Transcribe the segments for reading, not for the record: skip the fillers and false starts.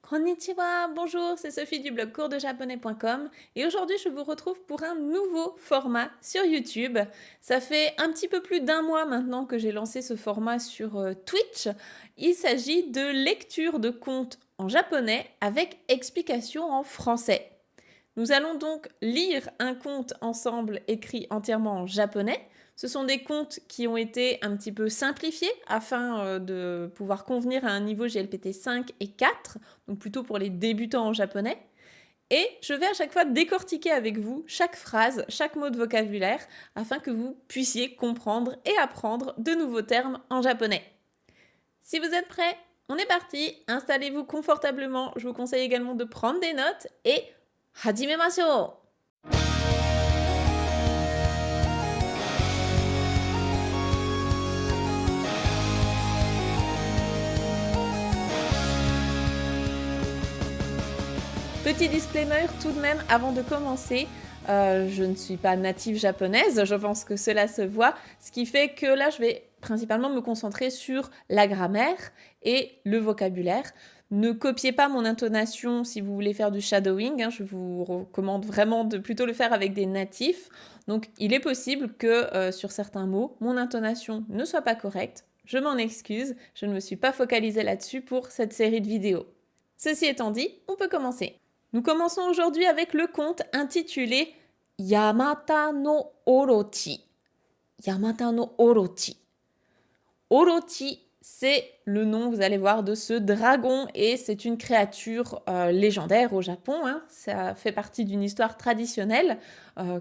Konnichiwa, bonjour, c'est Sophie du blog coursdejaponais.com et aujourd'hui je vous retrouve pour un nouveau format sur YouTube. Ça fait un petit peu plus d'un mois maintenant que j'ai lancé ce format sur Twitch. Il s'agit de lecture de contes en japonais avec explication en français. Nous allons donc lire un conte ensemble écrit entièrement en japonais. Ce sont des contes qui ont été un petit peu simplifiés afin de pouvoir convenir à un niveau GLPT 5 et 4, donc plutôt pour les débutants en japonais. Et je vais à chaque fois décortiquer avec vous chaque phrase, chaque mot de vocabulaire, afin que vous puissiez comprendre et apprendre de nouveaux termes en japonais. Si vous êtes prêts, on est parti. Installez-vous confortablement. Je vous conseille également de prendre des notes et hajimemashou! Petit disclaimer tout de même avant de commencer, je ne suis pas native japonaise, je pense que cela se voit, ce qui fait que là je vais principalement me concentrer sur la grammaire et le vocabulaire. Ne copiez pas mon intonation si vous voulez faire du shadowing, hein, je vous recommande vraiment de plutôt le faire avec des natifs. Donc il est possible que sur certains mots, mon intonation ne soit pas correcte. Je m'en excuse, je ne me suis pas focalisée là-dessus pour cette série de vidéos. Ceci étant dit, on peut commencer. Nous commençons aujourd'hui avec le conte intitulé Yamata no Orochi. Yamata no Orochi. Orochi, c'est le nom, vous allez voir, de ce dragon et c'est une créature légendaire au Japon. Hein. Ça fait partie d'une histoire traditionnelle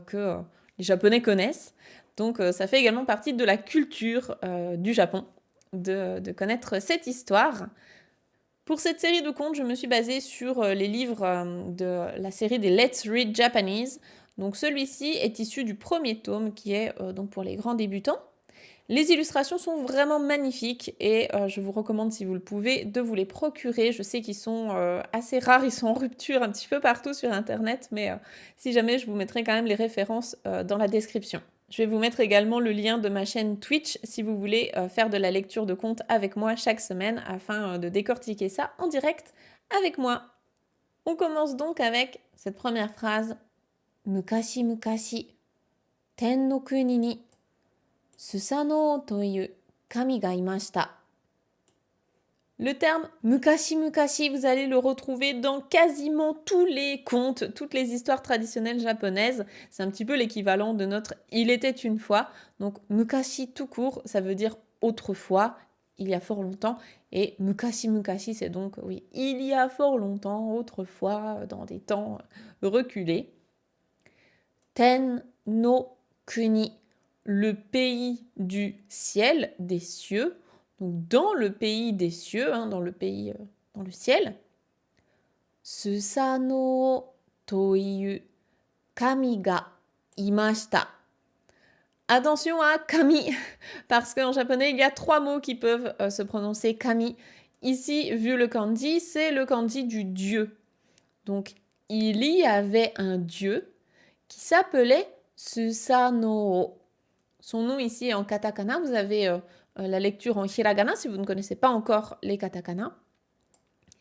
que les Japonais connaissent. Donc ça fait également partie de la culture du Japon de connaître cette histoire. Pour cette série de contes, je me suis basée sur les livres de la série des Let's Read Japanese. Donc celui-ci est issu du premier tome qui est donc pour les grands débutants. Les illustrations sont vraiment magnifiques et je vous recommande, si vous le pouvez, de vous les procurer. Je sais qu'ils sont assez rares, ils sont en rupture un petit peu partout sur Internet, mais si jamais, je vous mettrai quand même les références dans la description. Je vais vous mettre également le lien de ma chaîne Twitch si vous voulez faire de la lecture de contes avec moi chaque semaine afin de décortiquer ça en direct avec moi. On commence donc avec cette première phrase. Mukashi mukashi, ten no kuni ni Susano toyu kami ga imashita. Le terme mukashi mukashi, vous allez le retrouver dans quasiment tous les contes, toutes les histoires traditionnelles japonaises. C'est un petit peu l'équivalent de notre il était une fois. Donc mukashi tout court, ça veut dire autrefois, il y a fort longtemps. Et mukashi mukashi, c'est donc oui, il y a fort longtemps, autrefois, dans des temps reculés. Ten no kuni, le pays du ciel, des cieux. Donc dans le pays des cieux, hein, dans le pays, dans le ciel. Susano toiyu kami ga imashita. Attention à kami, parce qu'en japonais, il y a 3 mots qui peuvent se prononcer kami. Ici, vu le kanji, c'est le kanji du dieu. Donc, il y avait un dieu qui s'appelait Susanoo. Son nom ici est en katakana. Vous avez la lecture en hiragana si vous ne connaissez pas encore les katakana.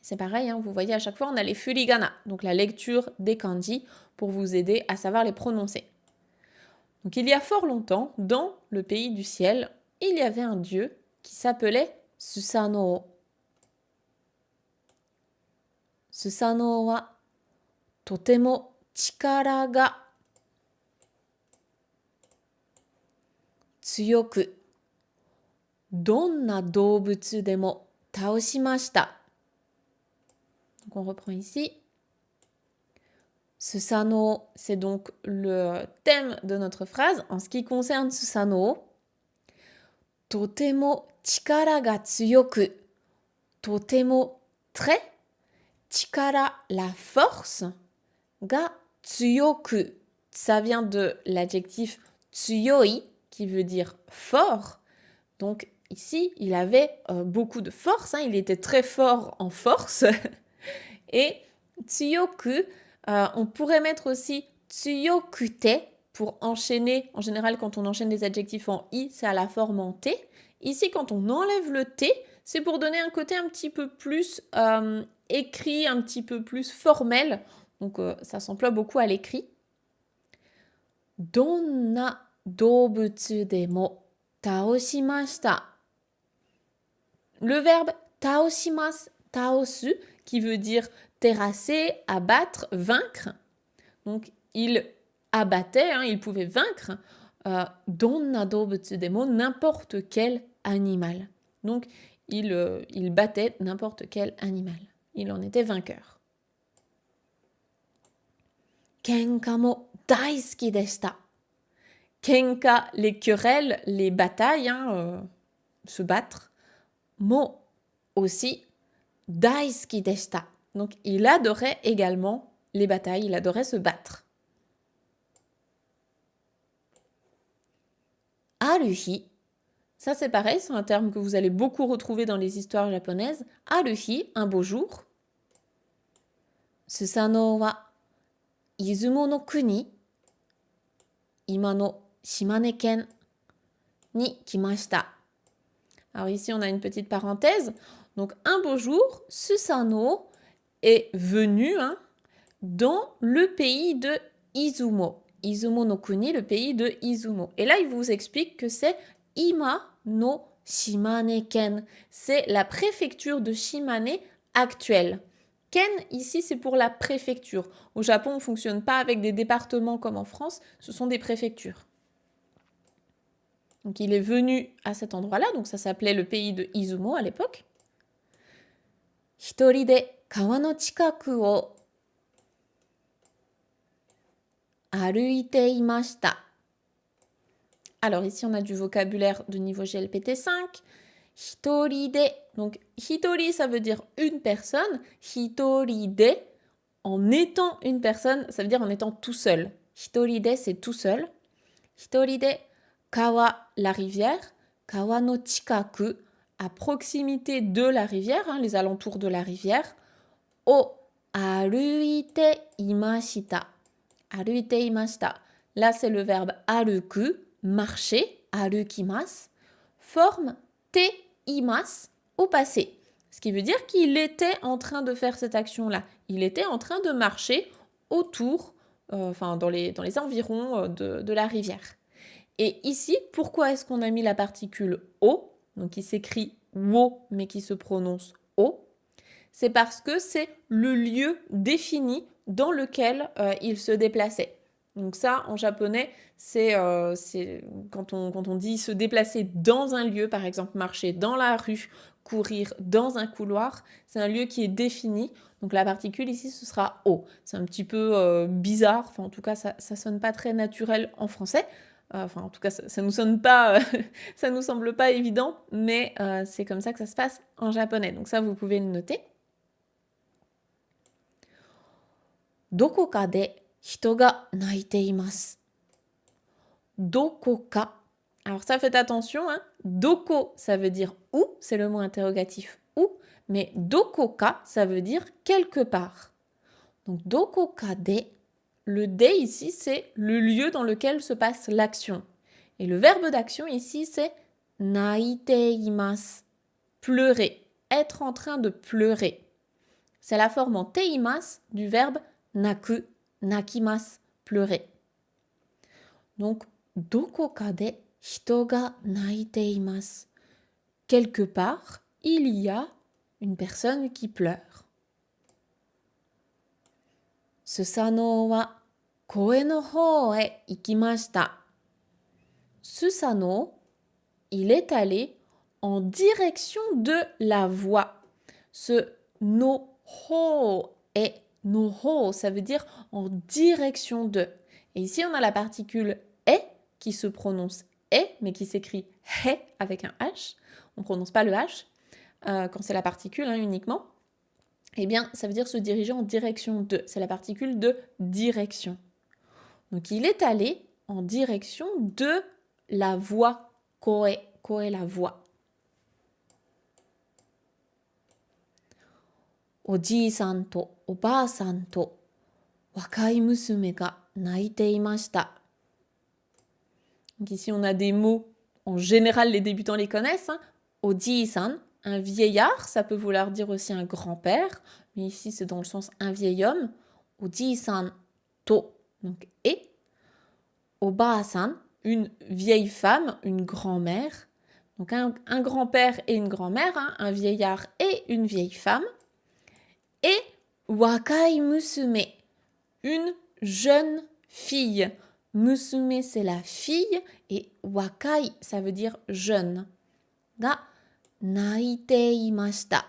C'est pareil, hein, vous voyez à chaque fois on a les furigana, donc la lecture des kanji pour vous aider à savoir les prononcer. Donc il y a fort longtemps, dans le pays du ciel, il y avait un dieu qui s'appelait Susanoo. Susanoo wa totemo chikara ga tsuyoku donna doubutsu demo taoshimashita. Donc on reprend ici. Susanoo, c'est donc le thème de notre phrase. En ce qui concerne Susanoo, totemo chikara ga tsuyoku. Totemo, très. Chikara, la force. Ga tsuyoku, ça vient de l'adjectif tsuyoi, qui veut dire fort. Donc ici, il avait beaucoup de force, hein, il était très fort en force. Et tsuyoku, on pourrait mettre aussi tsuyokute pour enchaîner. En général, quand on enchaîne des adjectifs en i, c'est à la forme en t. Ici, quand on enlève le t, c'est pour donner un côté un petit peu plus écrit un petit peu plus formel. Donc, ça s'emploie beaucoup à l'écrit. Donna doubutsu demo taoshimashita. Le verbe taoshimasu, taosu, qui veut dire terrasser, abattre, vaincre. Donc, il abattait, il pouvait vaincre donna doubutsu demo, n'importe quel animal. Donc, il battait n'importe quel animal. Il en était vainqueur. Kenka mo daisuki deshita. Kenka, les querelles, les batailles, se battre. Mo aussi, daisuki deshita. Donc, il adorait également les batailles, il adorait se battre. Aruhi, ça c'est pareil, c'est un terme que vous allez beaucoup retrouver dans les histoires japonaises. Aruhi, un beau jour. Susanoo wa Izumo no kuni, ima no Shimane-ken ni kimashita. Alors ici, on a une petite parenthèse. Donc, un beau jour, Susanoo est venu dans le pays de Izumo. Izumo no kuni, le pays de Izumo. Et là, il vous explique que c'est Ima no Shimane-ken. C'est la préfecture de Shimane actuelle. Ken, ici, c'est pour la préfecture. Au Japon, on ne fonctionne pas avec des départements comme en France, ce sont des préfectures. Donc, il est venu à cet endroit-là, donc ça s'appelait le pays de Izumo à l'époque. Hitori de kawa no chikaku o aruite imashita. Alors ici, on a du vocabulaire de niveau GLPT 5. Hitori de, donc hitori, ça veut dire une personne. Hitori de, en étant une personne, ça veut dire en étant tout seul. Hitori de, c'est tout seul. Hitori de kawa, la rivière. Kawa no chikaku, à proximité de la rivière, les alentours de la rivière. O aruite imashita. Aruite imashita. Là, c'est le verbe aruku, marcher, arukimasu, forme te imasu au passé. Ce qui veut dire qu'il était en train de faire cette action-là. Il était en train de marcher autour, dans les environs de la rivière. Et ici, pourquoi est-ce qu'on a mis la particule o, donc qui s'écrit wo, mais qui se prononce o? C'est parce que c'est le lieu défini dans lequel il se déplaçait. Donc ça, en japonais, c'est quand on dit se déplacer dans un lieu, par exemple marcher dans la rue, courir dans un couloir, c'est un lieu qui est défini. Donc la particule ici, ce sera o. C'est un petit peu bizarre, enfin en tout cas, ça sonne pas très naturel en français. En tout cas, ça nous sonne pas, ça nous semble pas évident, mais c'est comme ça que ça se passe en japonais. Donc ça, vous pouvez le noter. Dokoka de hito ga naite imasu. Dokoka. Alors ça, faites attention. Doko, ça veut dire où, c'est le mot interrogatif où, mais dokoka, ça veut dire quelque part. Donc dokoka de, le de ici, c'est le lieu dans lequel se passe l'action. Et le verbe d'action ici, c'est naite imasu, pleurer, être en train de pleurer. C'est la forme en teimasu du verbe naku, nakimasu, pleurer. Donc, dokoka de hito ga naite imasu. Quelque part, il y a une personne qui pleure. Susanoo wa koe no hou e ikimashita. Susanoo, il est allé en direction de la voix. Ce no hou e, no hou, ça veut dire en direction de. Et ici, on a la particule e qui se prononce e, mais qui s'écrit he avec un h. On ne prononce pas le h quand c'est la particule uniquement. Eh bien, ça veut dire se diriger en direction de. C'est la particule de direction. Donc, il est allé en direction de la voix. Koe, koe la voix. Oji-san to oba-san to wakai musume ga naite imashita. Donc ici, on a des mots, en général, les débutants les connaissent. Oji-san, un vieillard, ça peut vouloir dire aussi un grand-père, mais ici c'est dans le sens un vieil homme. Oji-san to, donc et. Oba-san, une vieille femme, une grand-mère. Donc un grand-père et une grand-mère, hein, un vieillard et une vieille femme. Et wakai musume, une jeune fille. Musume, c'est la fille, et wakai, ça veut dire jeune. Ga naite imashita.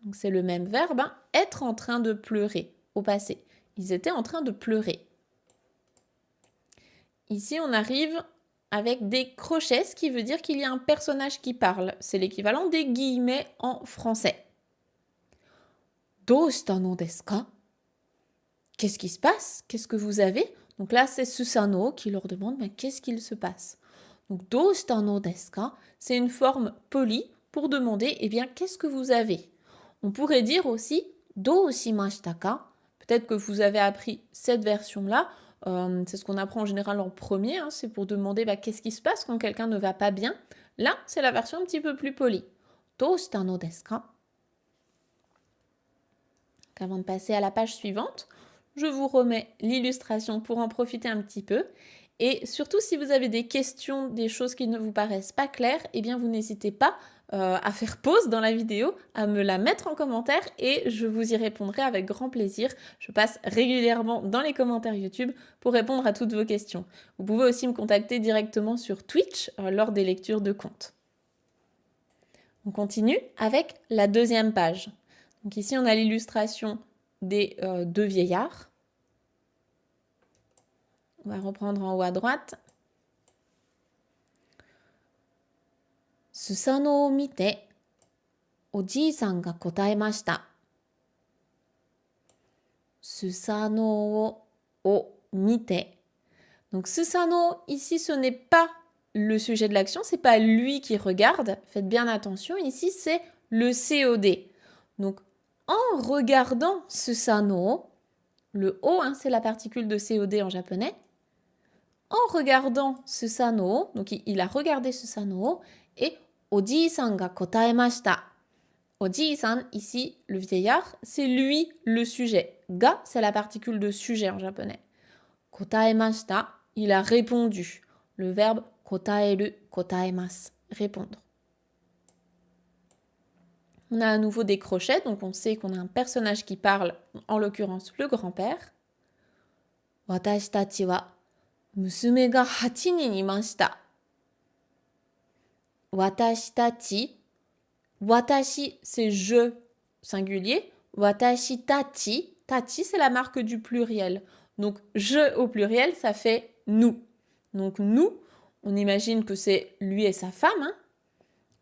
Donc c'est le même verbe, hein, être en train de pleurer, au passé. Ils étaient en train de pleurer. Ici, on arrive avec des crochets, ce qui veut dire qu'il y a un personnage qui parle. C'est l'équivalent des guillemets en français. Doushita no desu ka? Qu'est-ce qui se passe? Qu'est-ce que vous avez? Donc là, c'est Susano qui leur demande mais qu'est-ce qu'il se passe? Donc doushita no desu ka, c'est une forme polie pour demander eh bien qu'est-ce que vous avez? On pourrait dire aussi dou shimashita ka? Peut-être que vous avez appris cette version-là. C'est ce qu'on apprend en général en premier, hein, c'est pour demander qu'est-ce qui se passe quand quelqu'un ne va pas bien. Là, c'est la version un petit peu plus polie. Doushita no desu ka? Avant de passer à la page suivante, je vous remets l'illustration pour en profiter un petit peu. Et surtout, si vous avez des questions, des choses qui ne vous paraissent pas claires, eh bien, vous n'hésitez pas à faire pause dans la vidéo, à me la mettre en commentaire et je vous y répondrai avec grand plaisir. Je passe régulièrement dans les commentaires YouTube pour répondre à toutes vos questions. Vous pouvez aussi me contacter directement sur Twitch lors des lectures de contes. On continue avec la deuxième page. Donc ici, on a l'illustration des deux vieillards. On va reprendre en haut à droite. Susano o mite, oji-san ga kotaemashita. Susano o mite. Donc Susano, ici, ce n'est pas le sujet de l'action, c'est pas lui qui regarde. Faites bien attention, ici, c'est le COD. Donc, en regardant Susano, le O, hein, c'est la particule de COD en japonais. En regardant Susano, donc il a regardé Susano, et Oji-san ga kotaemashita. Oji-san, ici, le vieillard, c'est lui le sujet. Ga, c'est la particule de sujet en japonais. Kotaemashita, il a répondu. Le verbe kotaeru, kotaemasu, répondre. On a à nouveau des crochets, donc on sait qu'on a un personnage qui parle, en l'occurrence le grand-père. Watashi tachi wa musume ga 8 nin imashita. Watashi tachi. Watashi, c'est je singulier. Watashi tachi. Tachi, c'est la marque du pluriel. Donc, je au pluriel, ça fait nous. Donc, nous, on imagine que c'est lui et sa femme. Hein.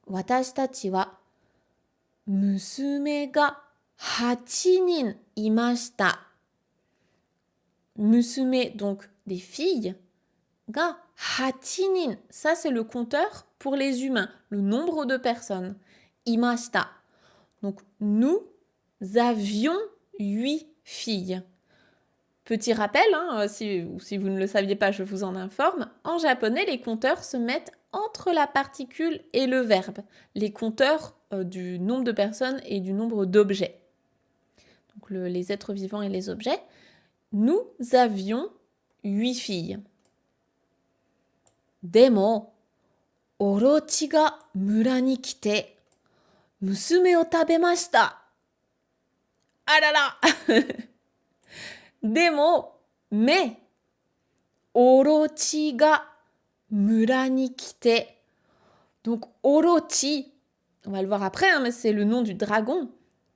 Watashi tachi wa musume ga 8 nin imashita. Musume, donc des filles. Ga 8 nin, ça c'est le compteur pour les humains, le nombre de personnes. Imashita. Donc nous avions 8 filles. Petit rappel, hein, si vous ne le saviez pas, je vous en informe. En japonais, les compteurs se mettent entre la particule et le verbe. Les compteurs du nombre de personnes et du nombre d'objets. Donc les êtres vivants et les objets. Nous avions 8 filles. Demo, orochi ga mura ni kite, musume o tabemashita. Ah là là. Demo, mais, orochi ga mura ni kite. Donc, orochi, on va le voir après, hein, mais c'est le nom du dragon.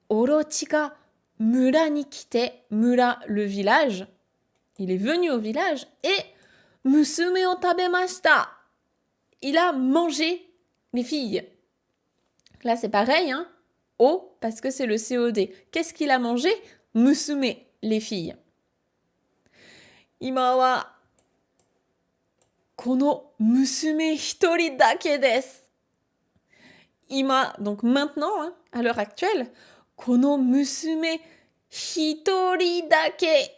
Orochi ga mura ni kite. Mura, le village. Il est venu au village et musume o tabemashita. Il a mangé les filles. Là, c'est pareil, hein. O, parce que c'est le COD. Qu'est-ce qu'il a mangé? Musume, les filles. Ima wa kono musume hitori dake desu. Ima, donc maintenant, hein, à l'heure actuelle, kono musume hitori dake.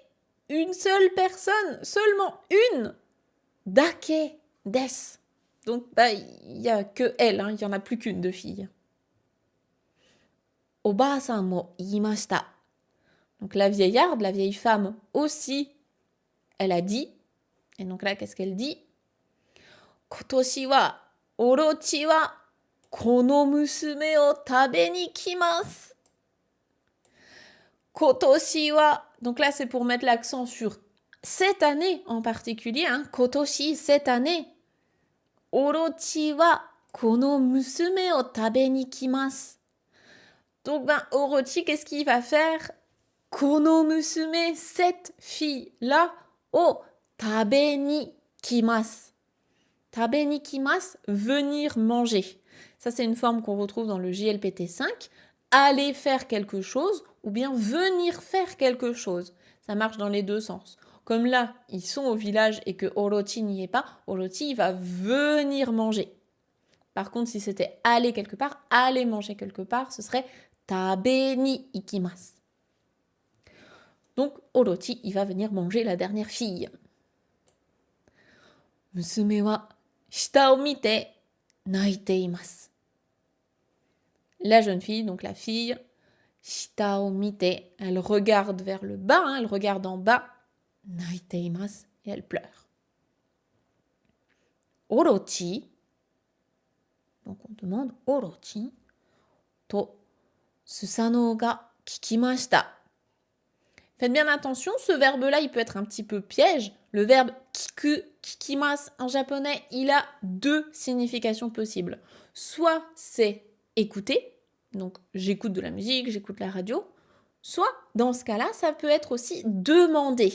Une seule personne, seulement une. Dake desu. Donc, il n'y a que elle, hein, il n'y en a plus qu'une de fille. おばあさんも言いました。Donc la vieillarde, la vieille femme aussi, elle a dit. Et donc là, qu'est-ce qu'elle dit? 今年はオロチはこの娘を食べに来ます。今年は, donc là c'est pour mettre l'accent sur cette année en particulier, hein, 今年 cette année. オロチはこの娘を食べに来ます。Donc ben Orochi, qu'est-ce qu'il va faire? この娘, cette fille-là, を食べに来ます。食べに来ます, venir manger. Ça, c'est une forme qu'on retrouve dans le JLPT5. Aller faire quelque chose ou bien venir faire quelque chose. Ça marche dans les deux sens. Comme là, ils sont au village et que Orochi n'y est pas, Orochi, il va venir manger. Par contre, si c'était aller quelque part, aller manger quelque part, ce serait tabe ni ikimasu. Donc, Orochi, il va venir manger la dernière fille. Musume wa shita o mite naite imasu. La jeune fille, donc la fille, shita o mite, elle regarde vers le bas, hein, elle regarde en bas, naite imasu, et elle pleure. Orochi, donc on demande Orochi, to Susano ga kikimashita. Faites bien attention, ce verbe-là, il peut être un petit peu piège. Le verbe kiku, kikimasu en japonais, il a deux significations possibles. Soit c'est écouter, donc j'écoute de la musique, j'écoute la radio. Soit, dans ce cas-là, ça peut être aussi demander.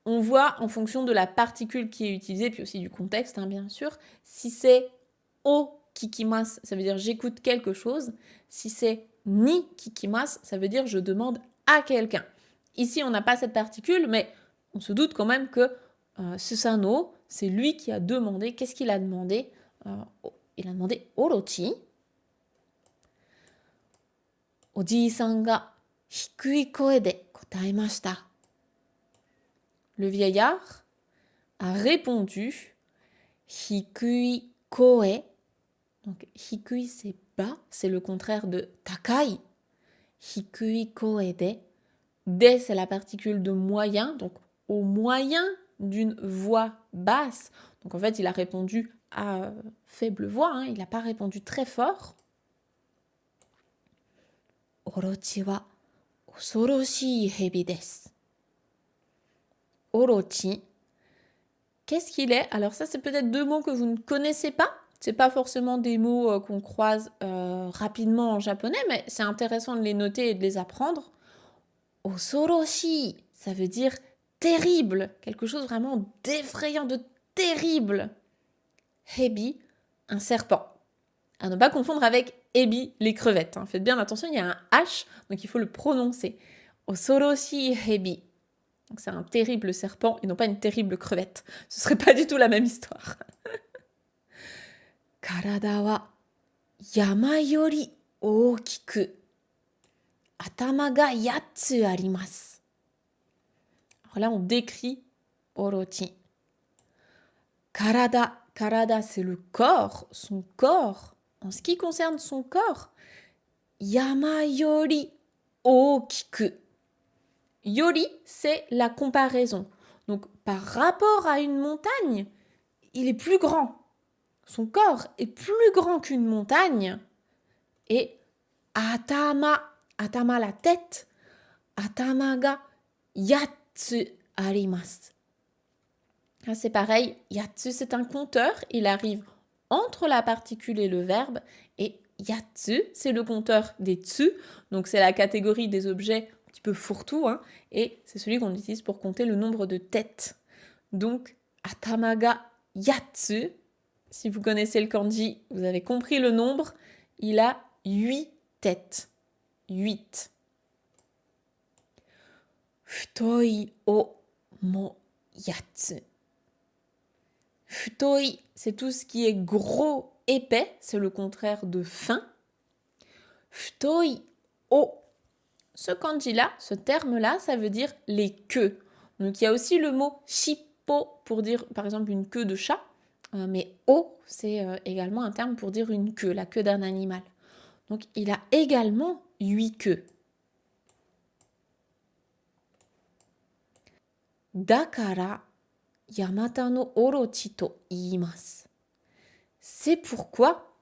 On voit en fonction de la particule qui est utilisée, puis aussi du contexte, hein, bien sûr. Si c'est o kikimasu, ça veut dire j'écoute quelque chose. Si c'est ni kikimasu, ça veut dire je demande à quelqu'un. Ici, on n'a pas cette particule, mais on se doute quand même que Susano, c'est lui qui a demandé. Qu'est-ce qu'il a demandé? Il a demandé Orochi. Oji-san ga hikui koe de kotaemashita. Le vieillard a répondu hikui koe. Donc hikui c'est bas, c'est le contraire de takai. Hikui koe de. De, c'est la particule de moyen, donc au moyen d'une voix basse. Donc en fait, il a répondu à faible voix, hein, il n'a pas répondu très fort. Orochi wa osoroshii hebi desu. Orochi, qu'est-ce qu'il est? Alors ça, c'est peut-être deux mots que vous ne connaissez pas. C'est pas forcément des mots qu'on croise rapidement en japonais, mais c'est intéressant de les noter et de les apprendre. Osoroshi, ça veut dire terrible, quelque chose vraiment d'effrayant, de terrible. Hebi, un serpent. À ne pas confondre avec ebi, les crevettes. Hein. Faites bien attention, il y a un H, donc il faut le prononcer. Osoroshi hebi. Donc c'est un terrible serpent et non pas une terrible crevette. Ce serait pas du tout la même histoire. Karada wa yama yori ookiku. Atama ga yatsu arimasu. Alors là, on décrit Orochi. Karada, karada, c'est le corps, son corps. En ce qui concerne son corps, yama yori ookiku. Yori, c'est la comparaison. Donc, par rapport à une montagne, il est plus grand. Son corps est plus grand qu'une montagne. Et atama, atama la tête, atama ga yatsu arimasu. Là, c'est pareil, yatsu c'est un compteur, il arrive entre la particule et le verbe, et yatsu c'est le compteur des tsu, donc c'est la catégorie des objets un petit peu fourre-tout, hein, et c'est celui qu'on utilise pour compter le nombre de têtes. Donc, atama ga yatsu, si vous connaissez le kanji, vous avez compris le nombre, il a 8 têtes. 8. Futoi o mo yatsu. Futoi, c'est tout ce qui est gros, épais, c'est le contraire de fin. Futoi o. Ce kanji-là, ce terme-là, ça veut dire les queues. Donc il y a aussi le mot shippo pour dire par exemple une queue de chat, mais o, c'est également un terme pour dire une queue, la queue d'un animal. Donc il a également 8 queues. Dakara Yamata no orochi to iimasu. C'est pourquoi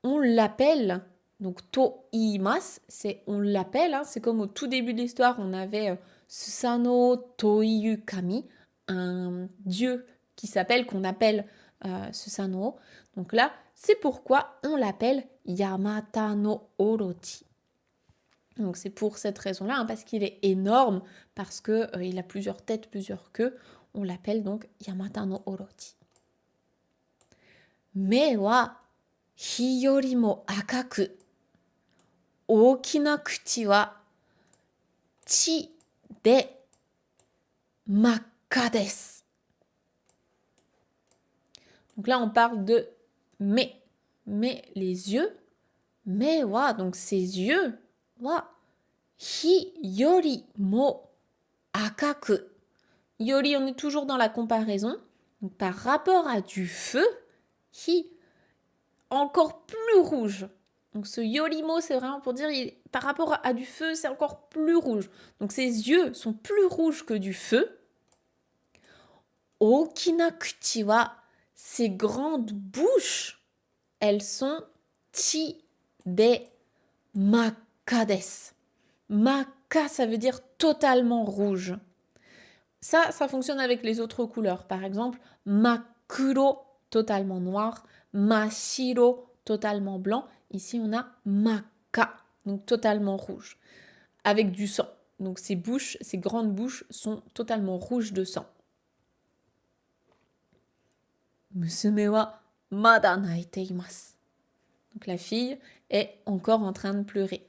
on l'appelle, donc to iimasu, c'est on l'appelle, hein, c'est comme au tout début de l'histoire, on avait Susano Toiyu Kami, un dieu qui s'appelle, qu'on appelle Susano. Donc là, c'est pourquoi on l'appelle Yamata no orochi. Donc c'est pour cette raison-là, hein, parce qu'il est énorme, parce qu'il a plusieurs têtes, plusieurs queues, on l'appelle donc Yamata no orochi. Me wa hi yori mo akaku, ookina kuchi wa chi de makka desu. Donc là, on parle de me, les yeux, me wa, donc ses yeux, wa hi yori mo akaku. Yori, on est toujours dans la comparaison. Donc, par rapport à du feu, hi, encore plus rouge. Donc ce yorimo, c'est vraiment pour dire, par rapport à du feu, c'est encore plus rouge. Donc ses yeux sont plus rouges que du feu. Okina kuchi wa, ses grandes bouches, elles sont chi de makka desu. Makka, ça veut dire totalement rouge. Ça fonctionne avec les autres couleurs. Par exemple, makuro, totalement noir, mashiro, totalement blanc. Ici, on a makka, donc totalement rouge, avec du sang. Donc ces bouches, ces grandes bouches sont totalement rouges de sang. Musume wa mada naite imasu. Donc la fille est encore en train de pleurer.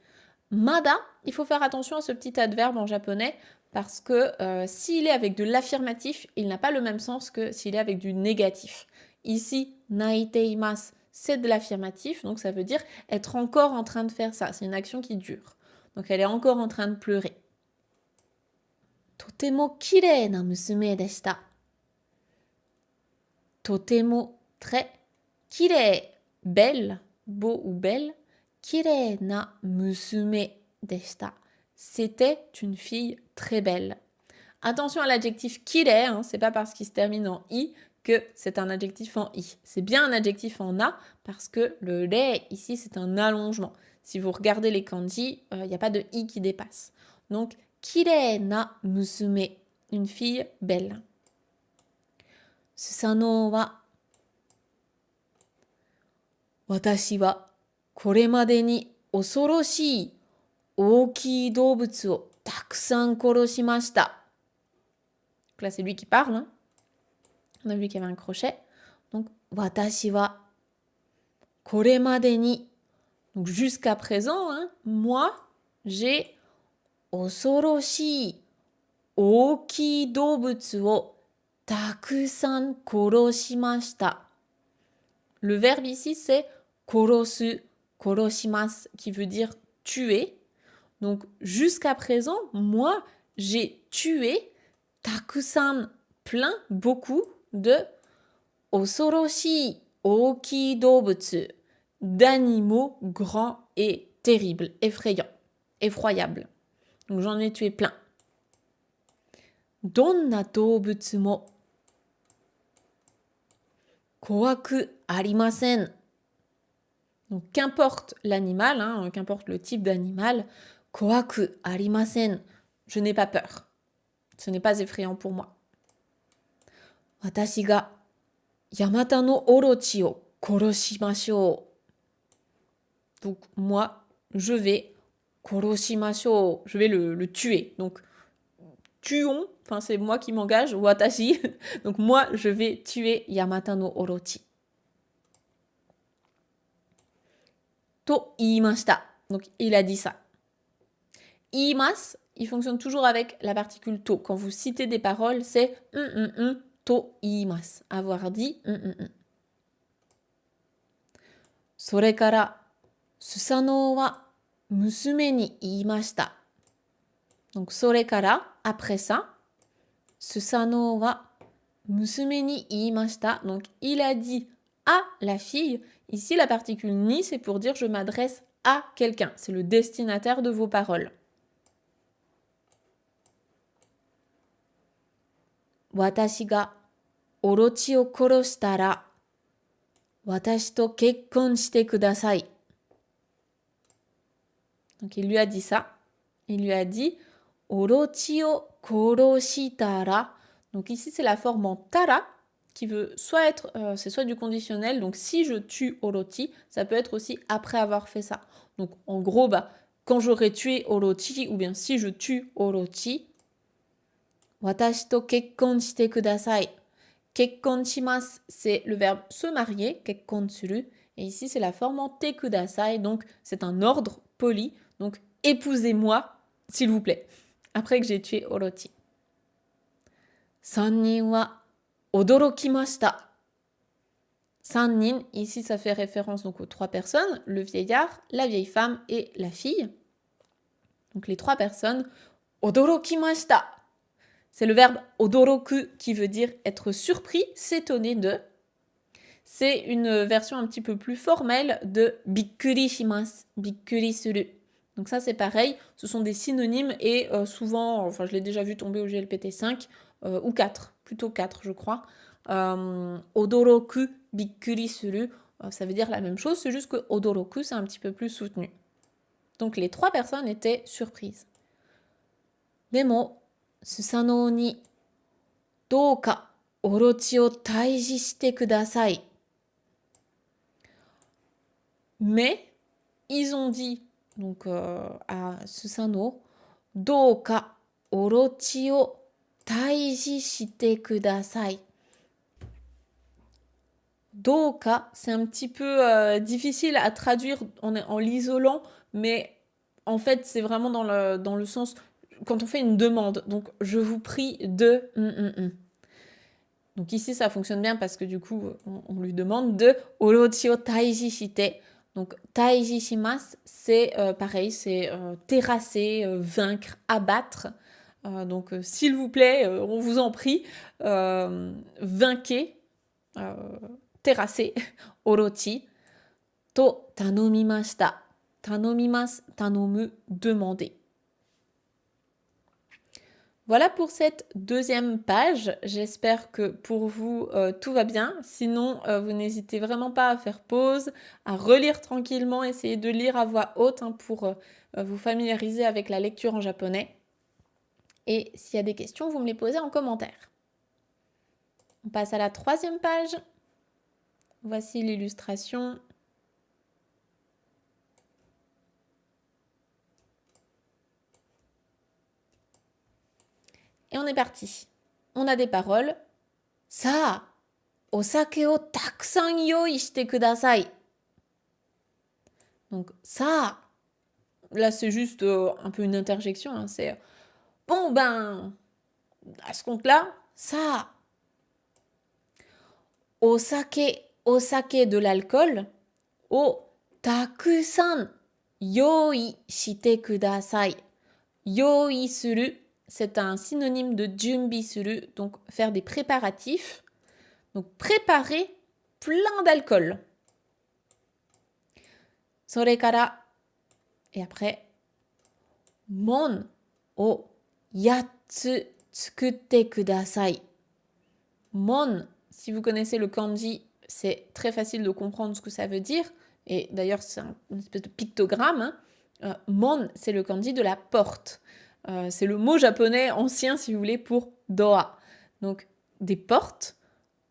Mada, il faut faire attention à ce petit adverbe en japonais parce que s'il est avec de l'affirmatif, il n'a pas le même sens que s'il est avec du négatif. Ici, naite imasu, c'est de l'affirmatif, donc ça veut dire être encore en train de faire ça. C'est une action qui dure. Donc elle est encore en train de pleurer. Totemo kirei na musume deshita. Totemo, très, kirei, belle, beau ou belle. Kirei na musume deshita. C'était une fille très belle. Attention à l'adjectif kirei, hein, c'est pas parce qu'il se termine en i que c'est un adjectif en i. C'est bien un adjectif en a parce que le rei ici c'est un allongement. Si vous regardez les kanji, il n'y a pas de i qui dépasse. Donc kirei na musume, une fille belle. Susano wa watashi wa koremade ni osoroshii ookii doubutsu o takusan koroshimashita. Donc là, c'est lui qui parle. Hein. On a vu qu'il y avait un crochet. Donc, watashi wa koremade ni. Donc, jusqu'à présent, hein, moi, j'ai osoroshii ookii doubutsu o takusan koroshimashita. Le verbe ici, c'est korosu, koroshimasu, qui veut dire tuer. Donc, jusqu'à présent, moi, j'ai tué takusan, plein, beaucoup, de osoroshi, ookii doubutsu, d'animaux grands et terribles, effrayants, effroyables. Donc, j'en ai tué plein. Donna doubutsu mo kowaku arimasen. Donc, qu'importe l'animal, hein, qu'importe le type d'animal, kowaku arimasen, je n'ai pas peur. Ce n'est pas effrayant pour moi. Watashi ga Yamata no orochi o koroshimashou. Donc, moi, je vais koroshimashou, je vais le tuer. Donc, tuons, enfin, c'est moi qui m'engage, watashi. Donc, moi, je vais tuer Yamata no orochi. To iimashita. Donc, il a dit ça. Iimasu, il fonctionne toujours avec la particule to. Quand vous citez des paroles, c'est to iimasu. Avoir dit Sore kara Susano wa musume ni iimashita. Donc, sore kara, après ça, Susano wa musume ni iimashita. Donc, il a dit à la fille. Ici, la particule ni, c'est pour dire je m'adresse à quelqu'un. C'est le destinataire de vos paroles. Watashi ga orochi o koroshitara, watashi to kekkon shite kudasai. Donc il lui a dit ça. Il lui a dit orochi o koroshitara. Donc ici c'est la forme en tara qui veut soit être, c'est soit du conditionnel. Donc si je tue Orochi, ça peut être aussi après avoir fait ça. Donc en gros, quand j'aurai tué Orochi, ou bien si je tue Orochi, watashi to kekkon shite kudasai. Kekkon shimasu, c'est le verbe se marier, kekkon suru. Et ici, c'est la forme en te kudasai. Donc c'est un ordre poli. Donc épousez-moi, s'il vous plaît, après que j'ai tué Orochi. Sannin wa odorokimashita. Sannin, ici ça fait référence donc aux 3 personnes, le vieillard, la vieille femme et la fille. Donc les 3 personnes, odorokimashita. C'est le verbe odoroku qui veut dire être surpris, s'étonner de. C'est une version un petit peu plus formelle de bikkuri shimasu, bikkuri suru. Donc ça c'est pareil, ce sont des synonymes et souvent, enfin je l'ai déjà vu tomber au GLPT 5 ou 4, plutôt 4 je crois. Odoroku, bikkuri suru, ça veut dire la même chose, c'est juste que odoroku c'est un petit peu plus soutenu. Donc les 3 personnes étaient surprises. Demo, Susanoo ni douka orochi o taiji shite kudasai. Mais ils ont dit donc à Susanoo, douka orochi o taiji shite kudasai. Douka, c'est un petit peu difficile à traduire en l'isolant, mais en fait c'est vraiment dans le sens quand on fait une demande. Donc je vous prie de. Donc ici ça fonctionne bien parce que du coup on lui demande de orochi o taiji shite. Donc taiji shimasu, c'est pareil, c'est terrasser, vaincre, abattre. Donc s'il vous plaît, on vous en prie, vainquez, terrasser orochi to tanomimashita. Tanomimasu, tanomu, demander. Voilà pour cette deuxième page. J'espère que pour vous, tout va bien. Sinon, vous n'hésitez vraiment pas à faire pause, à relire tranquillement, essayer de lire à voix haute pour vous familiariser avec la lecture en japonais. Et s'il y a des questions, vous me les posez en commentaire. On passe à la 3e page. Voici l'illustration. Et on est parti. On a des paroles. Sa, osake o takusan yoi shite kudasai. Donc, ça, là c'est juste un peu une interjection. Hein, c'est bon, ben, à ce compte-là, ça. Osake, osake de l'alcool. O takusan yoi shite kudasai. Yoi suru. C'est un synonyme de junbi suru, donc faire des préparatifs. Donc préparer plein d'alcool. Sorekara, et après, mon o yatsu tsukute kudasai. Mon, si vous connaissez le kanji, c'est très facile de comprendre ce que ça veut dire. Et d'ailleurs, c'est une espèce de pictogramme. Hein. Mon, c'est le kanji de la porte. C'est le mot japonais ancien, si vous voulez, pour doa. Donc, des portes.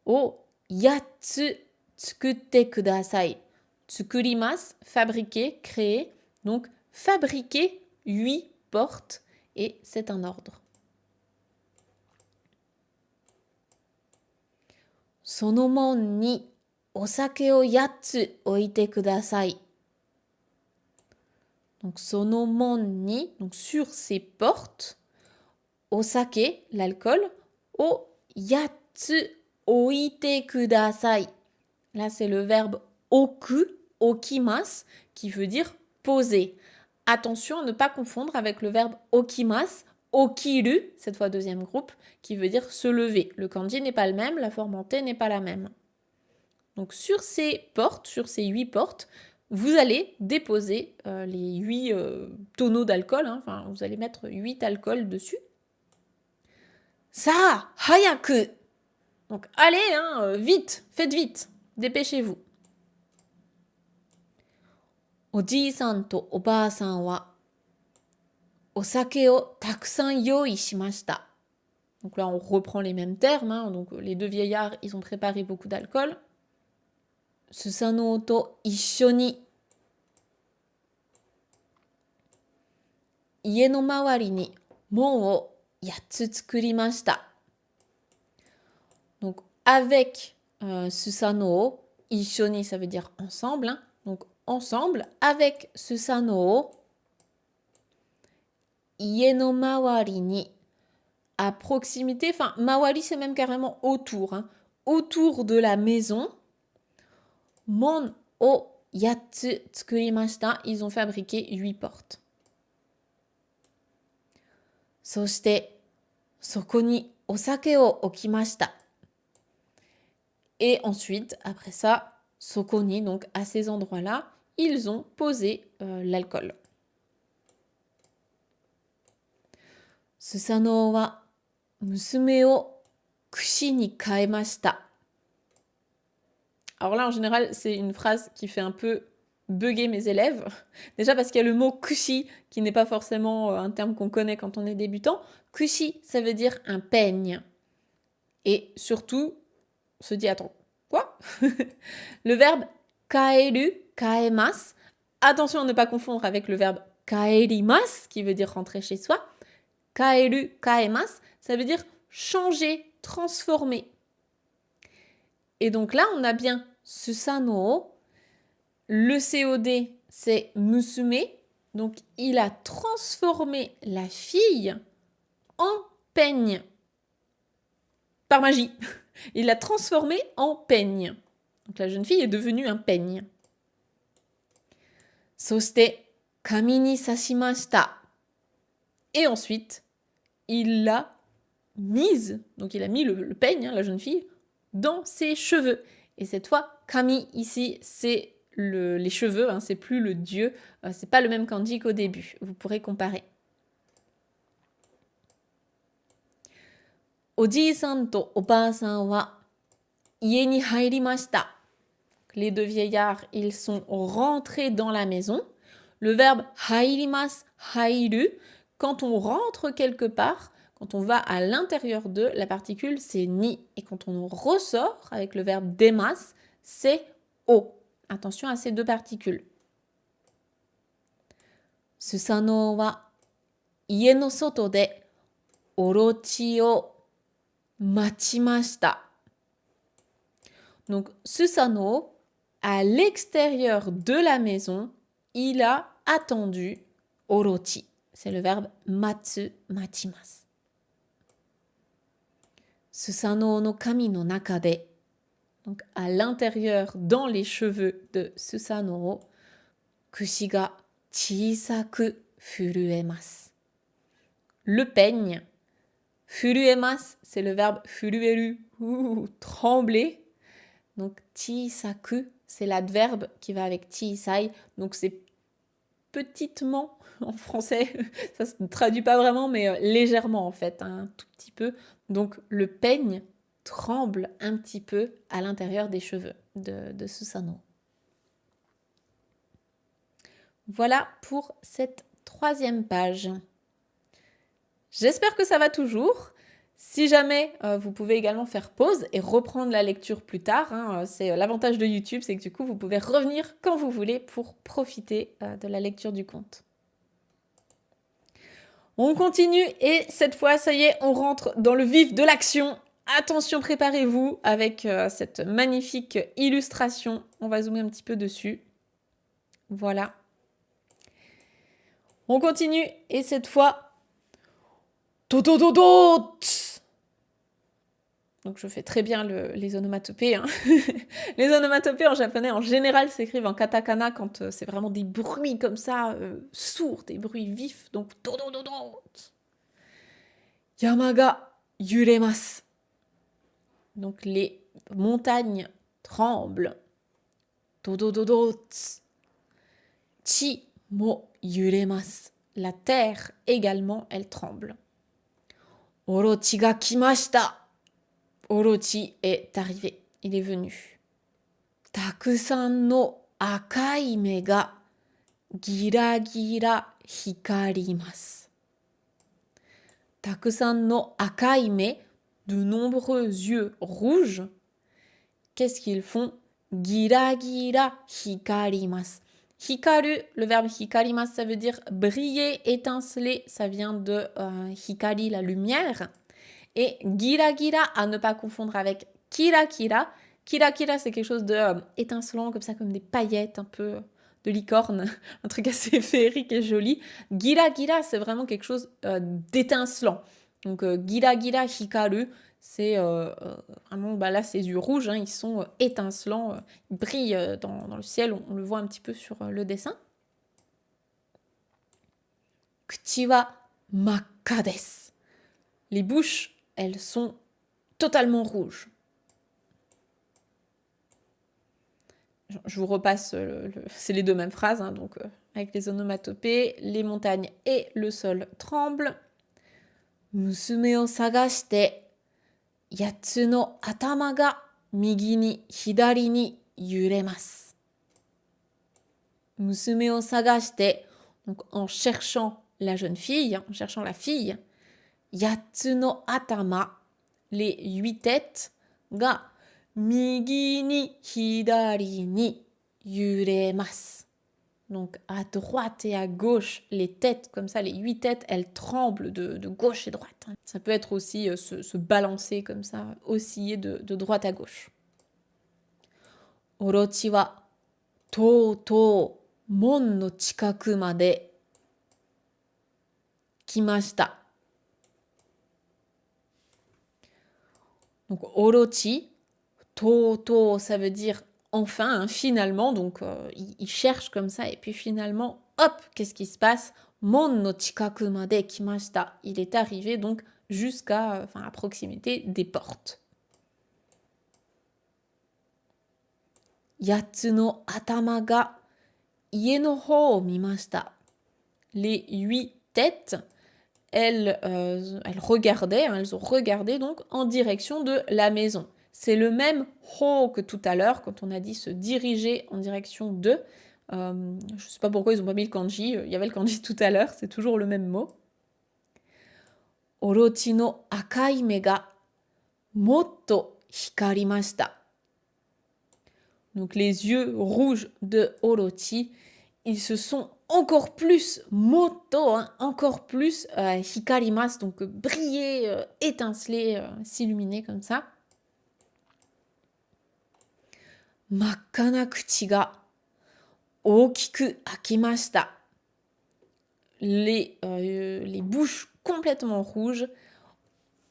O yatsu tsukute kudasai. Tsukurimasu, fabriquer, créer. Donc, fabriquer 8 portes. Et c'est un ordre. Sono mon ni osake o yatsu oite kudasai. Donc, sono mon ni, donc sur ces portes, osake, l'alcool, o yatsu oite kudasai. Là, c'est le verbe oku, okimasu, qui veut dire poser. Attention à ne pas confondre avec le verbe okimasu, okiru, cette fois deuxième groupe, qui veut dire se lever. Le kanji n'est pas le même, la forme en T n'est pas la même. Donc, sur ces portes, sur ces 8 portes, vous allez déposer les 8 tonneaux d'alcool, hein, enfin, vous allez mettre 8 alcools dessus. Ça, hayaku. Donc, allez, hein, vite, faites vite, dépêchez-vous. Oji-san to oba-san wa osake o takusan yoi shimashita. Donc là, on reprend les mêmes termes. Hein. Donc, les deux vieillards, ils ont préparé beaucoup d'alcool. Susano to issho ni ie no mawari ni mon o yatsu tsukurimashita. Donc, avec Susano, issho ni, ça veut dire ensemble. Hein. Donc, ensemble, avec Susano, ie no mawari ni, à proximité, enfin, mawari, c'est même carrément autour. Hein. Autour de la maison, mon o yatsu tsukurimashita, ils ont fabriqué 8 portes. そして、そこにお酒を置きました。Et ensuite, après ça, そこに, donc à ces endroits-là, ils ont posé l'alcool. スサノオは娘を串に変えました。Alors là, en général, c'est une phrase qui fait un peu bugger mes élèves. Déjà parce qu'il y a le mot kushi, qui n'est pas forcément un terme qu'on connaît quand on est débutant. Kushi, ça veut dire un peigne. Et surtout, on se dit, attends, quoi? Le verbe kaeru, kaemas. Attention à ne pas confondre avec le verbe kaerimas, qui veut dire rentrer chez soi. Kaeru, kaemas, ça veut dire changer, transformer. Et donc là, on a bien susano. Le COD, c'est musume. Donc, il a transformé la fille en peigne. Par magie. Il l'a transformée en peigne. Donc, la jeune fille est devenue un peigne. Soshite, kami ni sashimashita. Et ensuite, il l'a mise, donc il a mis le peigne, hein, la jeune fille, dans ses cheveux. Et cette fois, kami, ici, c'est les cheveux, hein, c'est plus le dieu, c'est pas le même kanji qu'au début. Vous pourrez comparer. Oji-san to oba-san wa ie ni hairimashita. Les deux vieillards, ils sont rentrés dans la maison. Le verbe hairimas, hairu, quand on rentre quelque part, quand on va à l'intérieur de, la particule, c'est ni. Et quand on ressort avec le verbe demas, c'est o. Attention à ces deux particules. Susano wa ie no soto de orochi o machimashita. Donc, Susano, à l'extérieur de la maison, il a attendu orochi. C'est le verbe matsu, machimasu. Susano no kami no naka de. Donc, à l'intérieur, dans les cheveux de Susano, kushi ga chisaku furuemasu. Le peigne. Furuemasu, c'est le verbe furueru, trembler. Donc, chisaku, c'est l'adverbe qui va avec chisai. Donc, c'est petitement en français. Ça se traduit pas vraiment, mais légèrement en fait, un tout petit peu. Donc, le peigne tremble un petit peu à l'intérieur des cheveux de Susano. Voilà pour cette 3e page. J'espère que ça va toujours. Si jamais, vous pouvez également faire pause et reprendre la lecture plus tard. Hein, c'est l'avantage de YouTube, c'est que du coup, vous pouvez revenir quand vous voulez pour profiter de la lecture du conte. On continue et cette fois, ça y est, on rentre dans le vif de l'action. Attention, préparez-vous avec cette magnifique illustration. On va zoomer un petit peu dessus. Voilà. On continue et cette fois... Totototot. Donc je fais très bien les onomatopées. Hein. Les onomatopées en japonais en général s'écrivent en katakana quand c'est vraiment des bruits comme ça, sourds, des bruits vifs. Donc totototot. Yama ga yuremasu. Donc les montagnes tremblent. Totototot. Chi mo yuremasu. La terre également, elle tremble. Orochi ga kimashita. Orochi est arrivé, il est venu. Takusan no akai me ga gira gira hikarimasu. Takusan no akai me, de nombreux yeux rouges. Qu'est-ce qu'ils font? Gira gira hikarimasu. Hikaru, le verbe hikarimasu, ça veut dire briller, étinceler. Ça vient de hikari, la lumière. Et gira gira, à ne pas confondre avec kira kira. Kira kira, c'est quelque chose de étincelant, comme ça, comme des paillettes, un peu de licorne, un truc assez féerique et joli. Gira gira, c'est vraiment quelque chose d'étincelant. Donc gira gira hikaru, c'est vraiment, bah là, ces yeux rouges, hein, ils sont étincelants, ils brillent dans le ciel, on le voit un petit peu sur le dessin. Kuchi wa makka desu. Les bouches, elles sont totalement rouges. Je vous repasse, c'est les deux mêmes phrases, hein, donc avec les onomatopées, les montagnes et le sol tremblent. Musume o sagashite, yatsu no atama ga migi ni hidari ni yuremasu. Musume o sagashite, donc en cherchant la jeune fille, en cherchant la fille, yatsu no atama, les 8 têtes, ga migi ni hidari ni yuremasu. Donc à droite et à gauche, les têtes, comme ça, les 8 têtes, elles tremblent de gauche et droite. Ça peut être aussi se balancer comme ça, osciller de droite à gauche. Orochi wa toutou mon no chikaku made kimashita. Donc orochi, toutou, ça veut dire enfin, hein, finalement, donc il cherche comme ça, et puis finalement, hop, qu'est-ce qui se passe? Mon no chikaku made kimashita. Il est arrivé donc jusqu'à, à proximité des portes. Yatsu no atama ga ie no hou o mimashita. Les 8 têtes, elles regardaient, hein, elles ont regardé donc en direction de la maison. C'est le même ho que tout à l'heure, quand on a dit se diriger en direction de. Je ne sais pas pourquoi ils n'ont pas mis le kanji. Il y avait le kanji tout à l'heure, c'est toujours le même mot. Orochi no akai me ga motto hikarimashita. Donc les yeux rouges de Orochi, ils se sont encore plus moto, hein, encore plus hikarimasu, donc briller, étinceler, s'illuminer comme ça. Makkana kuchi ga okiku akimashita. Les bouches complètement rouges.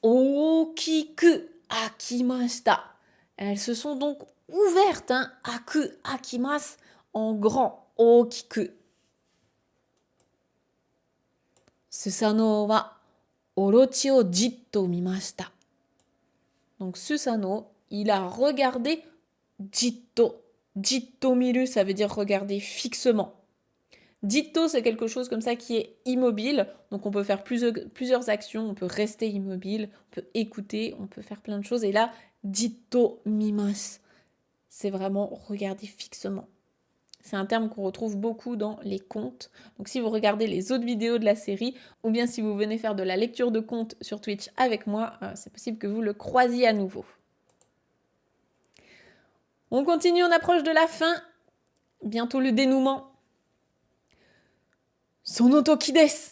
Okiku akimashita. Elles se sont donc ouvertes, hein, aku akimasu, en grand. Okiku. Susanoo wa orochi o jitto mimashita. Donc Susanoo, il a regardé jitto. Jitto miru, ça veut dire regarder fixement. Jitto, c'est quelque chose comme ça qui est immobile. Donc on peut faire plusieurs actions. On peut rester immobile, on peut écouter, on peut faire plein de choses. Et là, jitto mimasu, c'est vraiment regarder fixement. C'est un terme qu'on retrouve beaucoup dans les contes. Donc si vous regardez les autres vidéos de la série, ou bien si vous venez faire de la lecture de contes sur Twitch avec moi, c'est possible que vous le croisiez à nouveau. On continue, on approche de la fin. Bientôt le dénouement. Sono toki desu.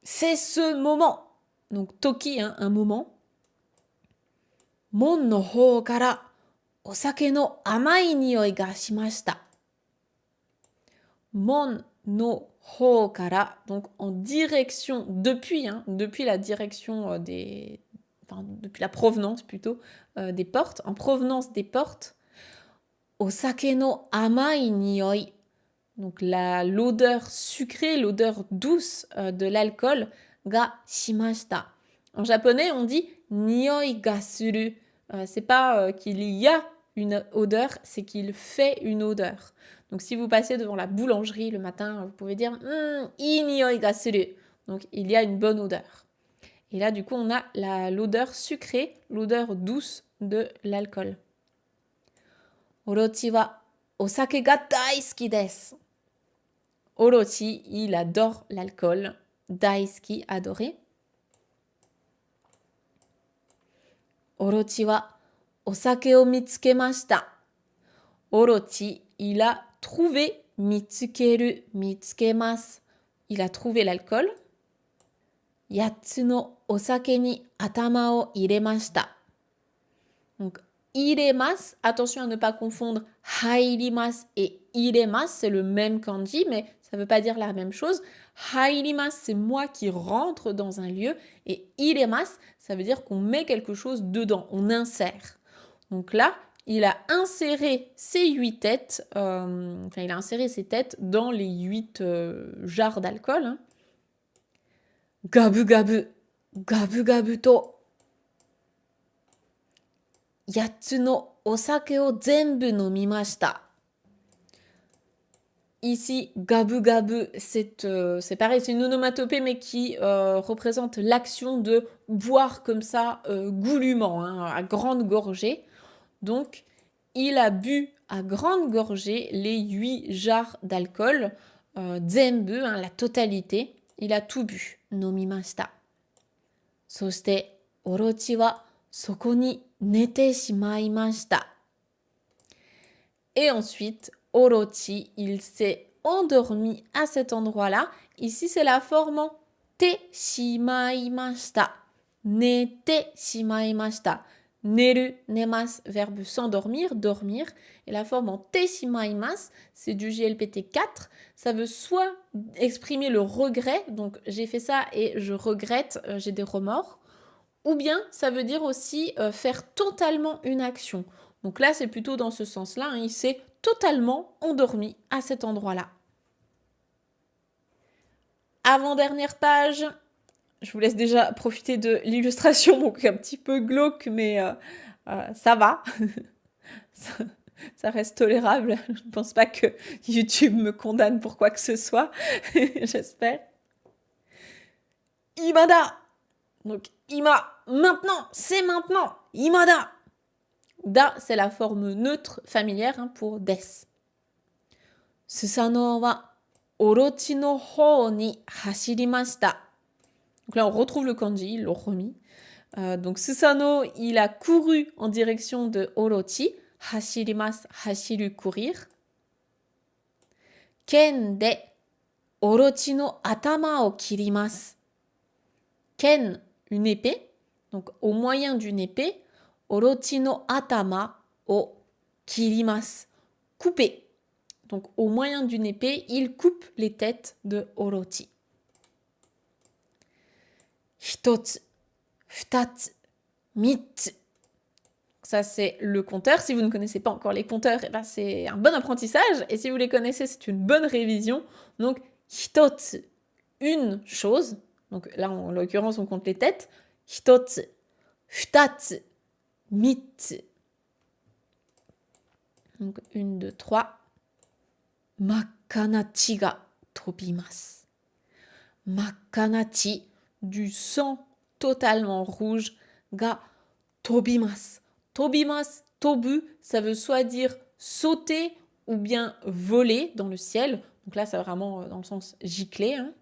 C'est ce moment. Donc toki, hein, un moment. Mon no hou kara osake no amai nioi ga shimashita. Mon no hou kara, donc en direction, depuis la direction depuis la provenance plutôt des portes, en provenance des portes. Osake no amai nioi, donc l'odeur sucrée, l'odeur douce de l'alcool, ga shimashita. En japonais, on dit nioi ga suru. C'est pas qu'il y a une odeur, c'est qu'il fait une odeur. Donc si vous passez devant la boulangerie le matin, vous pouvez dire ii nioi ga suru. Donc il y a une bonne odeur. Et là du coup on a l'odeur sucrée, l'odeur douce de l'alcool. Orochi wa osake ga daisuki desu. Orochi, il adore l'alcool. Daisuki, adoré. Orochi wa osake o mitsukemashita. Orochi, il a trouvé mitsukeru, mitsukemasu. Il a trouvé l'alcool. Yatsu no osake ni atama o iremashita. Donc, iremasu, attention à ne pas confondre hairimasu et iremasu, c'est le même kanji, mais ça ne veut pas dire la même chose. Hairimasu, c'est moi qui rentre dans un lieu, et iremasu, ça veut dire qu'on met quelque chose dedans, on insère. Donc là, il a inséré ses 8 têtes, il a inséré ses têtes dans les 8 jarres d'alcool. Hein. Gabu gabu, gabu gabu to. Yatsu no osake o zenbu nomimashita. Ici, gabu gabu, c'est pareil, c'est une onomatopée, mais qui représente l'action de boire comme ça, goulûment, hein, à grande gorgée. Donc, il a bu à grande gorgée les 8 jarres d'alcool, zenbu, hein, la totalité. Il a tout bu, nomimashita. Soshite, Orochi wa soko ni nete shimaimashita. Et ensuite, Orochi, il s'est endormi à cet endroit-là. Ici, c'est la forme en te shimaimashita. Nete shimaimashita. Neru, nemas, verbe s'endormir, dormir. Et la forme en te shimaimasu, c'est du JLPT 4. Ça veut soit exprimer le regret, donc j'ai fait ça et je regrette, j'ai des remords. Ou bien ça veut dire aussi faire totalement une action. Donc là, c'est plutôt dans ce sens-là, hein, il s'est totalement endormi à cet endroit-là. Avant-dernière page, je vous laisse déjà profiter de l'illustration, donc un petit peu glauque, mais ça va. ça reste tolérable. Je ne pense pas que YouTube me condamne pour quoi que ce soit, j'espère. Imada. Donc, ima, maintenant, c'est maintenant. Imada. Da, c'est la forme neutre familière hein, pour des. Susano wa orochi no hou ni hashirimashita. Donc là, on retrouve le kanji, ils l'ont remis. Donc, Susano, il a couru en direction de Orochi. Hashirimasu, hashiru, courir. Ken de Orochi no atama o kirimasu. Ken, une épée. Donc, au moyen d'une épée, Orochi no atama o kirimasu. Couper. Donc, au moyen d'une épée, il coupe les têtes de Orochi. Hitotsu, futatsu, mitsu. Ça, c'est le compteur. Si vous ne connaissez pas encore les compteurs, eh ben, c'est un bon apprentissage. Et si vous les connaissez, c'est une bonne révision. Donc, hitotsu, une chose. Donc là, en l'occurrence, on compte les têtes. Hitotsu, futatsu, mitsu. Donc, 1, 2, 3. Makkanachi ga tobimasu. Makkanachi, du sang totalement rouge, ga tobimasu. Tobimasu, tobu, ça veut soit dire sauter ou bien voler dans le ciel. Donc là, c'est vraiment dans le sens gicler. Hein.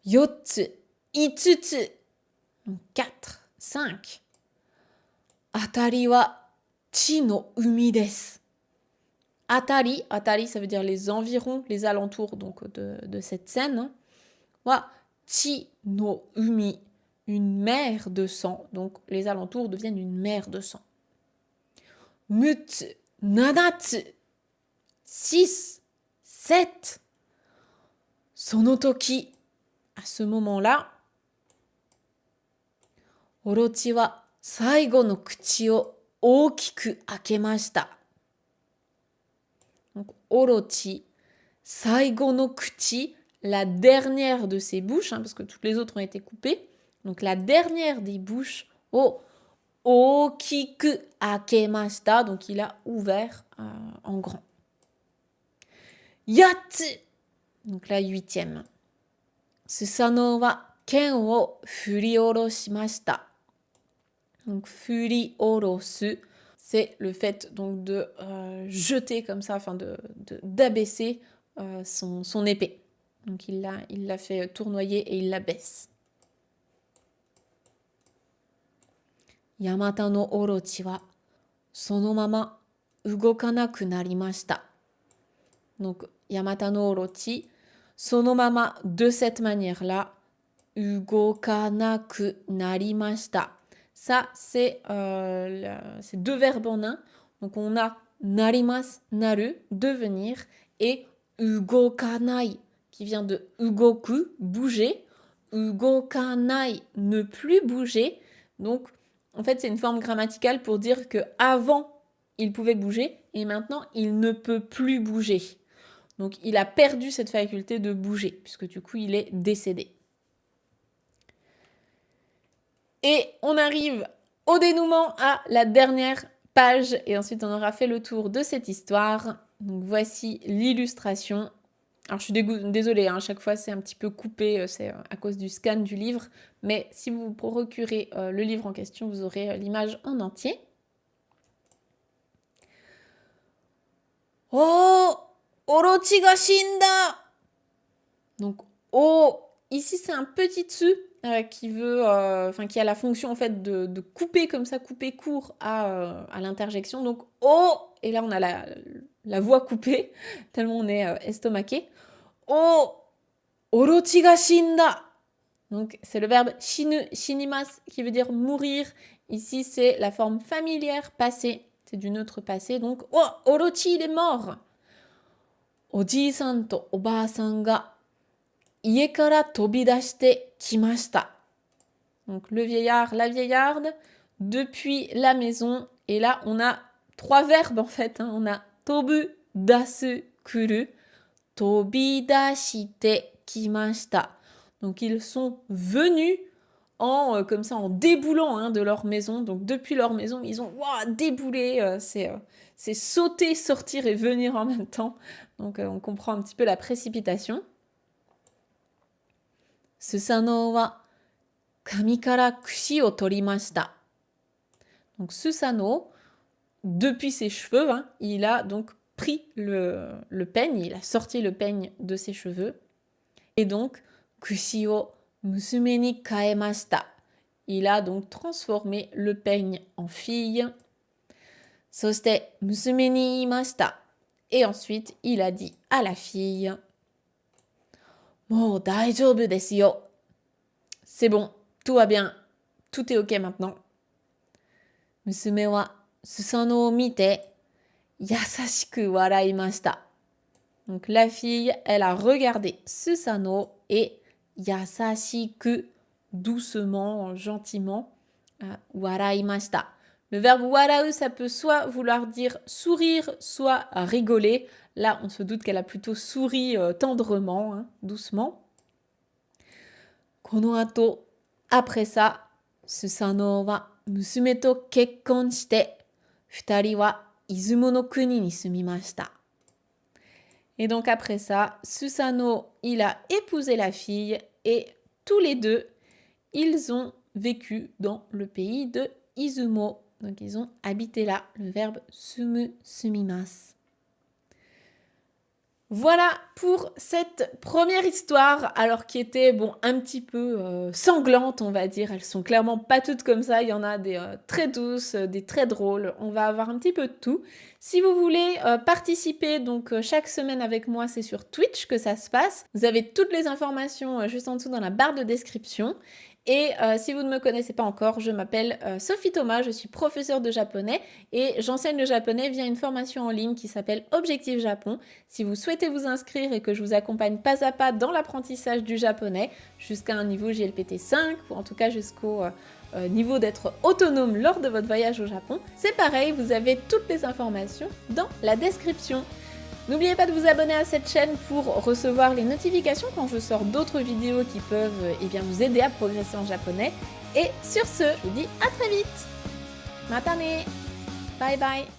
Yotsu, itsutsu, 4, 5. Atari wa chi no umi desu. Atari, ça veut dire les environs, les alentours donc de cette scène. Hein. Wa chi no umi, une mer de sang. Donc les alentours deviennent une mer de sang. Mutsu, nanatsu, 6, 7. Sonotoki, à ce moment-là, Orochi wa saigo no kuchi o okiku akemashita. Donc Orochi, saigo no kuchi, la dernière de ses bouches, hein, parce que toutes les autres ont été coupées. Donc la dernière des bouches, o okiku akemashita, donc il a ouvert en grand. Yatsu. Donc la 8e. Susanoo wa ken wo furioroshimashita. Donc furiorosu, c'est le fait donc de jeter comme ça, enfin d'abaisser son épée. Donc il l'a fait tournoyer et il la baisse. Yamata no orochi wa sono mama ugokanaku narimashita. Donc Yamata no orochi, sono mama, de cette manière-là, ugokanaku narimashita. Ça, c'est 2 verbes en un. Donc on a narimas, naru, devenir, et ugokanai, qui vient de ugoku, bouger, ugokanai, ne plus bouger. Donc, en fait, c'est une forme grammaticale pour dire que avant il pouvait bouger et maintenant il ne peut plus bouger. Donc, il a perdu cette faculté de bouger puisque du coup, il est décédé. Et on arrive au dénouement, à la dernière page et ensuite on aura fait le tour de cette histoire. Donc, voici l'illustration. Alors, je suis désolée, à chaque fois c'est un petit peu coupé, c'est à cause du scan du livre. Mais si vous vous procurez le livre en question, vous aurez l'image en entier. Oh, Orochi ga shinda! Donc, oh, ici c'est un petit tsu qui a la fonction en fait de couper comme ça, couper court à l'interjection. Donc, oh, et là on a la voix coupée, tellement on est estomaqué. Oh, Orochi ga shinda. Donc, c'est le verbe shinu, shinimasu, qui veut dire mourir. Ici, c'est la forme familière passée. C'est du neutre passé. Donc, oh, Orochi, il est mort. Oji-san to oba-san ga ie kara tobidashite kimashita. Donc, le vieillard, la vieillarde, depuis la maison. Et là, on a 3 verbes, en fait. On a tobu, dasu, kuru. Tobidashite kimashita. Donc, ils sont venus comme ça, en déboulant de leur maison. Donc, depuis leur maison, ils ont déboulé. C'est sauter, sortir et venir en même temps. Donc, on comprend un petit peu la précipitation. Susanoo wa kami kara kushi o torimashita. Donc, Susanoo, depuis ses cheveux, il a donc pris le peigne. Il a sorti le peigne de ses cheveux. Et donc, kushi o musume ni kaemashita. Il a donc transformé le peigne en fille. Soshite musume ni iimashita. Et ensuite, il a dit à la fille, Mou daijoubu desu yo. C'est bon, tout va bien, tout est ok maintenant. Musume wa Susanoo o mite yasashiku waraimashita. Donc la fille, elle a regardé Susanoo et yasashiku, doucement, gentiment, waraimashita. Le verbe warau, ça peut soit vouloir dire sourire, soit rigoler. Là, on se doute qu'elle a plutôt souri tendrement, doucement. Kono ato, après ça, Susanoo wa musume to kekkon shite, futari wa Izumo no kuni ni sumimashita. Et donc après ça, Susanoo, il a épousé la fille et tous les deux, ils ont vécu dans le pays de Izumo. Donc ils ont habité là, le verbe sumu, sumimasu. Voilà pour cette première histoire, alors qui était un petit peu sanglante, on va dire. Elles sont clairement pas toutes comme ça. Il y en a des très douces, des très drôles. On va avoir un petit peu de tout. Si vous voulez participer, donc chaque semaine avec moi, c'est sur Twitch que ça se passe. Vous avez toutes les informations juste en dessous dans la barre de description. Et si vous ne me connaissez pas encore, je m'appelle Sophie Thomas, je suis professeure de japonais et j'enseigne le japonais via une formation en ligne qui s'appelle Objectif Japon. Si vous souhaitez vous inscrire et que je vous accompagne pas à pas dans l'apprentissage du japonais jusqu'à un niveau JLPT 5 ou en tout cas jusqu'au niveau d'être autonome lors de votre voyage au Japon, c'est pareil, vous avez toutes les informations dans la description. N'oubliez pas de vous abonner à cette chaîne pour recevoir les notifications quand je sors d'autres vidéos qui peuvent vous aider à progresser en japonais. Et sur ce, je vous dis à très vite. Mata ne. Bye bye.